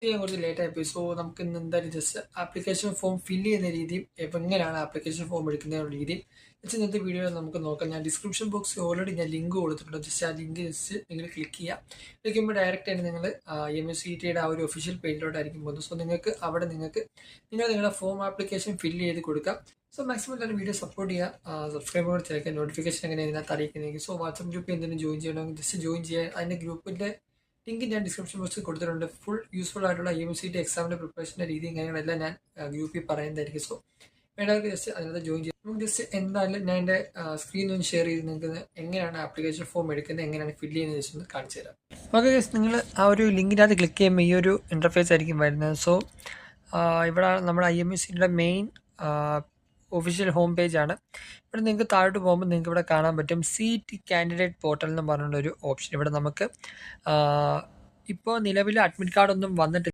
ചെയ്യാൻ കുറച്ച് ലേറ്റ് ആയിപ്പോയി. സോ നമുക്ക് ഇന്ന് എന്തായാലും ജസ്റ്റ് ആപ്ലിക്കേഷൻ ഫോം ഫില്ല് ചെയ്യുന്ന രീതിയും എങ്ങനെയാണ് ആപ്ലിക്കേഷൻ ഫോം എടുക്കുന്ന രീതിയും ജസ്റ്റ് ഇന്നത്തെ വീഡിയോയിൽ നമുക്ക് നോക്കാം. ഞാൻ ഡിസ്ക്രിപ്ഷൻ ബോക്സിൽ ഓൾറെഡി ഞാൻ ലിങ്ക് കൊടുത്തിട്ടുണ്ട്. ജസ്റ്റ് ആ ലിങ്ക് ജസ്റ്റ് നിങ്ങൾ ക്ലിക്ക് ചെയ്യുക. ക്ലിക്ക് ചെയ്യുമ്പോൾ ഡയറക്റ്റ് ആയിട്ട് നിങ്ങൾ MSCTയുടെ ആ ഒരു ഒഫീഷ്യൽ പേജിലോട്ടായിരിക്കും പോകുന്നത്. സോ നിങ്ങൾക്ക് അവിടെ നിങ്ങളുടെ ഫോം ആപ്ലിക്കേഷൻ ഫില്ല് ചെയ്ത് കൊടുക്കാം. സോ മാക്സിമം എല്ലാവരും വീഡിയോ സപ്പോർട്ട് ചെയ്യുക. സബ്സ്ക്രൈബ് കൂടെ ചേർക്കുക. നോട്ടിഫിക്കേഷൻ എങ്ങനെ ഇതിനകത്ത് അറിയിക്കുന്നതെങ്കിൽ. സോ വാട്സ്ആപ്പ് ഗ്രൂപ്പിൽ എന്തെങ്കിലും ജോയിൻ ചെയ്യണമെങ്കിൽ ജസ്റ്റ് ജോയിൻ ചെയ്യുക. അതിൻ്റെ ഗ്രൂപ്പിൻ്റെ ലിങ്ക് ഞാൻ ഡിസ്ക്രിപ്ഷൻ ബോക്സിൽ കൊടുത്തിട്ടുണ്ട്. ഫുൾ യൂസ്ഫുൾ ആയിട്ടുള്ള MSCT എക്സാമിൻ്റെ പ്രിപ്പറേഷൻ്റെ രീതിയും കാര്യങ്ങളെല്ലാം ഞാൻ ഗ്രൂപ്പിൽ പറയുന്നതായിരിക്കും. സോ വേണ്ടവർക്ക് ജസ്റ്റ് അതിനകത്ത് ജോയിൻ ചെയ്യാം. നമുക്ക് ജസ്റ്റ് എന്തായാലും ഞാൻ എൻ്റെ സ്ക്രീൻ ഒന്ന് ഷെയർ ചെയ്ത് നിങ്ങൾക്ക് എങ്ങനെയാണ് ആപ്ലിക്കേഷൻ ഫോം എടുക്കുന്നത്, എങ്ങനെയാണ് ഫില്ല് ചെയ്യുന്നത് ജസ്റ്റ് ഒന്ന് കാണിച്ചു തരാം. ഓക്കെ ഗൈസ്, നിങ്ങൾ ആ ഒരു ലിങ്കിനകത്ത് ക്ലിക്ക് ചെയ്യുമ്പോൾ ഈ ഒരു ഇൻ്റർഫേസ് ആയിരിക്കും വരുന്നത്. സോ ഇവിടെ നമ്മുടെ IMSCയുടെ മെയിൻ ഒഫീഷ്യൽ ഹോം പേജാണ്. ഇവിടെ നിങ്ങൾക്ക് താഴോട്ട് പോകുമ്പോൾ നിങ്ങൾക്ക് ഇവിടെ കാണാൻ പറ്റും CT കാൻഡിഡേറ്റ് പോർട്ടൽ എന്ന് പറഞ്ഞുകൊണ്ടൊരു ഓപ്ഷൻ. ഇവിടെ നമുക്ക് ഇപ്പോൾ നിലവിൽ അഡ്മിറ്റ് കാർഡൊന്നും വന്നിട്ടില്ല.